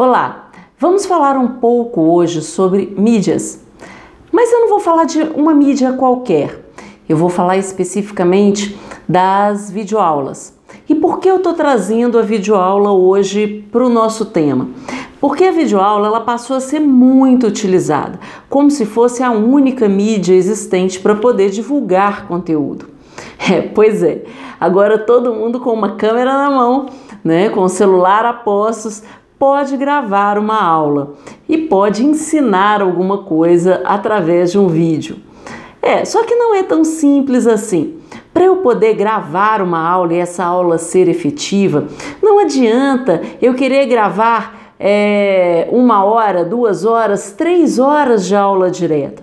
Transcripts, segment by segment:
Olá, vamos falar um pouco hoje sobre mídias, mas eu não vou falar de uma mídia qualquer, eu vou falar especificamente das videoaulas. E por que eu estou trazendo a videoaula hoje para o nosso tema? Porque a videoaula ela passou a ser muito utilizada, como se fosse a única mídia existente para poder divulgar conteúdo. Pois é, agora todo mundo com uma câmera na mão, com o celular a postos, pode gravar uma aula e pode ensinar alguma coisa através de um vídeo. Só que não é tão simples assim. Para eu poder gravar uma aula e essa aula ser efetiva, não adianta eu querer gravar 1 hora, 2 horas, 3 horas de aula direta.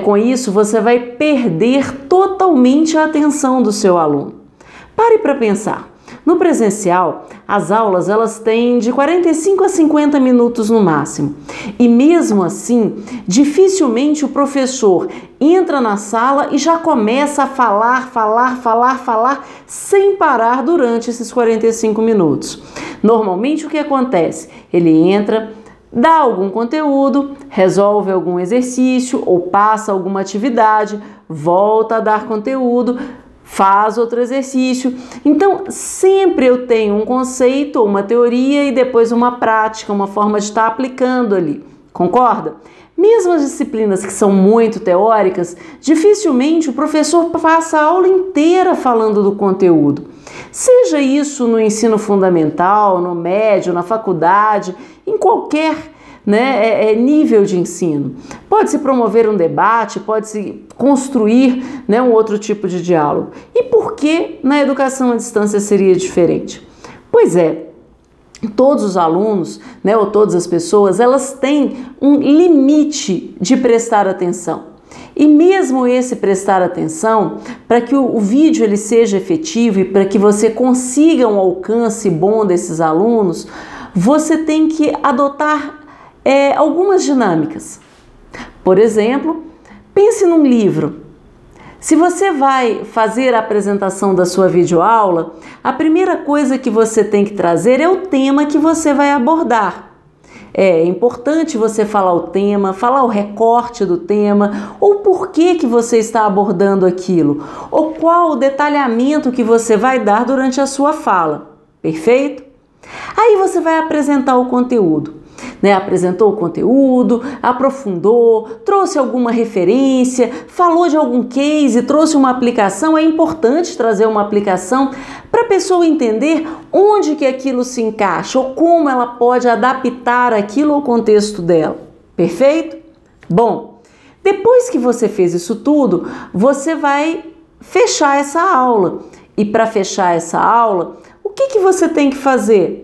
Com isso, você vai perder totalmente a atenção do seu aluno. Pare para pensar. No presencial, as aulas elas têm de 45 a 50 minutos no máximo. E mesmo assim, dificilmente o professor entra na sala e já começa a falar sem parar durante esses 45 minutos. Normalmente o que acontece? Ele entra, dá algum conteúdo, resolve algum exercício ou passa alguma atividade, volta a dar conteúdo, faz outro exercício. Então, sempre eu tenho um conceito, uma teoria e depois uma prática, uma forma de estar aplicando ali. Concorda? Mesmo as disciplinas que são muito teóricas, dificilmente o professor passa a aula inteira falando do conteúdo. Seja isso no ensino fundamental, no médio, na faculdade, em qualquer nível de ensino. Pode-se promover um debate, pode-se construir um outro tipo de diálogo. E por que na educação à distância seria diferente? Pois é, todos os alunos, ou todas as pessoas, elas têm um limite de prestar atenção. E mesmo esse prestar atenção, para que o vídeo ele seja efetivo e para que você consiga um alcance bom desses alunos, você tem que adotar algumas dinâmicas. Por exemplo, pense num livro. Se você vai fazer a apresentação da sua videoaula, a primeira coisa que você tem que trazer é o tema que você vai abordar. É importante você falar o tema, falar o recorte do tema, ou por que você está abordando aquilo, ou qual o detalhamento que você vai dar durante a sua fala. Perfeito? Aí você vai apresentar o conteúdo. Apresentou o conteúdo, aprofundou, trouxe alguma referência, falou de algum case, trouxe uma aplicação. É importante trazer uma aplicação para a pessoa entender onde que aquilo se encaixa ou como ela pode adaptar aquilo ao contexto dela. Perfeito? Bom, depois que você fez isso tudo, você vai fechar essa aula. E para fechar essa aula, o que você tem que fazer?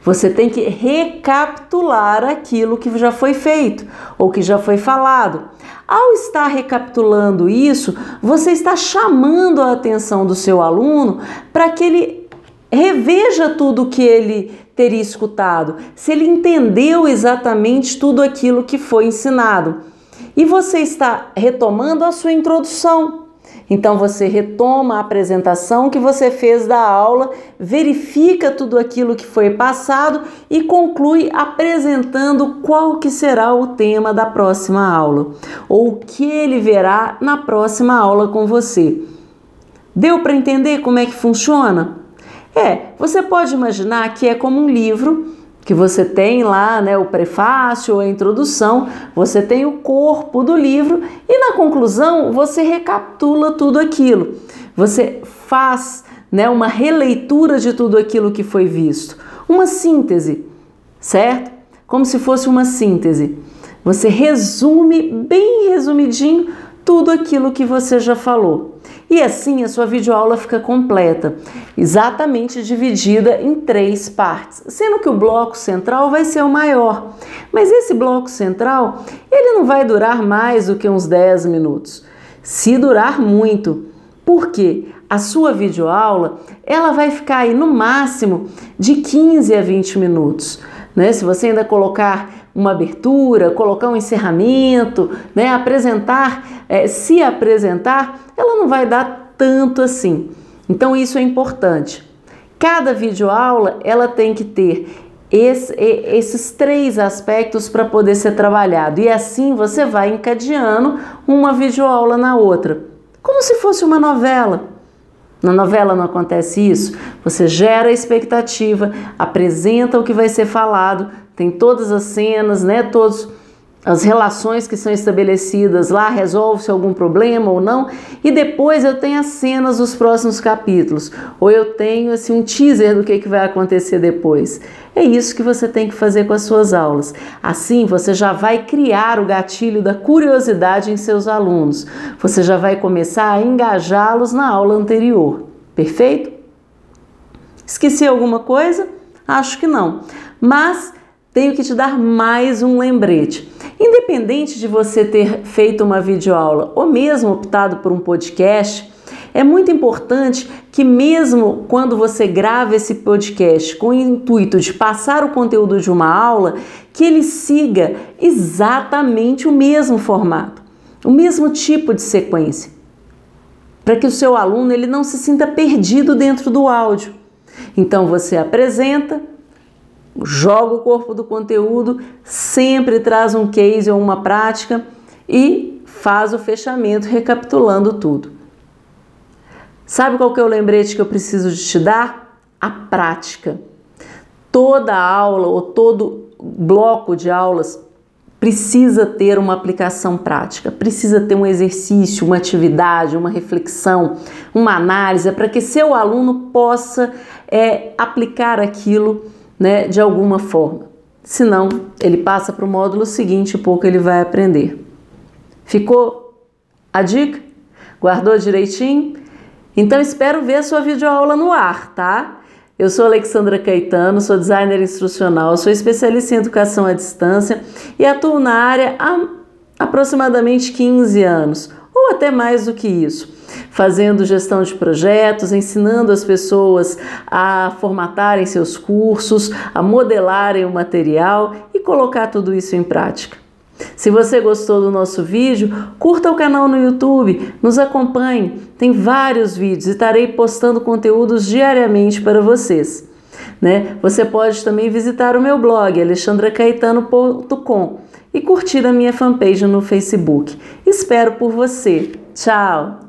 Você tem que recapitular aquilo que já foi feito ou que já foi falado. Ao estar recapitulando isso, você está chamando a atenção do seu aluno para que ele reveja tudo o que ele teria escutado, se ele entendeu exatamente tudo aquilo que foi ensinado. E você está retomando a sua introdução. Então você retoma a apresentação que você fez da aula, verifica tudo aquilo que foi passado e conclui apresentando qual que será o tema da próxima aula, ou o que ele verá na próxima aula com você. Deu para entender como é que funciona? Você pode imaginar que é como um livro que você tem lá, o prefácio ou a introdução, você tem o corpo do livro e na conclusão você recapitula tudo aquilo. Você faz uma releitura de tudo aquilo que foi visto. Uma síntese, certo? Como se fosse uma síntese. Você resume bem resumidinho tudo aquilo que você já falou. E assim a sua videoaula fica completa, exatamente dividida em 3 partes, sendo que o bloco central vai ser o maior. Mas esse bloco central, ele não vai durar mais do que uns 10 minutos, se durar muito. Por quê? A sua videoaula, ela vai ficar aí no máximo de 15 a 20 minutos. Se você ainda colocar uma abertura, colocar um encerramento, se apresentar, ela não vai dar tanto assim. Então isso é importante. Cada videoaula ela tem que ter esses 3 aspectos para poder ser trabalhado. E assim você vai encadeando uma videoaula na outra, como se fosse uma novela. Na novela não acontece isso? Você gera a expectativa, apresenta o que vai ser falado, tem todas as cenas, né? Todas as relações que são estabelecidas lá, resolve-se algum problema ou não, e depois eu tenho as cenas dos próximos capítulos, ou eu tenho assim, um teaser do que vai acontecer depois. É isso que você tem que fazer com as suas aulas. Assim você já vai criar o gatilho da curiosidade em seus alunos, você já vai começar a engajá-los na aula anterior. Perfeito? Esqueci alguma coisa? Acho que não. Mas tenho que te dar mais um lembrete. Independente de você ter feito uma videoaula ou mesmo optado por um podcast, é muito importante que mesmo quando você grava esse podcast com o intuito de passar o conteúdo de uma aula, que ele siga exatamente o mesmo formato, o mesmo tipo de sequência, para que o seu aluno ele não se sinta perdido dentro do áudio. Então você apresenta, joga o corpo do conteúdo, sempre traz um case ou uma prática e faz o fechamento recapitulando tudo. Sabe qual que é o lembrete que eu preciso de te dar? A prática. Toda aula ou todo bloco de aulas precisa ter uma aplicação prática, precisa ter um exercício, uma atividade, uma reflexão, uma análise, para que seu aluno possa aplicar aquilo, né, de alguma forma. Senão, ele passa para o módulo seguinte e pouco ele vai aprender. Ficou a dica? Guardou direitinho? Então, espero ver a sua videoaula no ar, tá? Eu sou Alexandra Caetano, sou designer instrucional, sou especialista em educação à distância e atuo na área há aproximadamente 15 anos, ou até mais do que isso, fazendo gestão de projetos, ensinando as pessoas a formatarem seus cursos, a modelarem o material e colocar tudo isso em prática. Se você gostou do nosso vídeo, curta o canal no YouTube, nos acompanhe, tem vários vídeos e estarei postando conteúdos diariamente para vocês. Você pode também visitar o meu blog, alexandracaetano.com, e curtir a minha fanpage no Facebook. Espero por você. Tchau!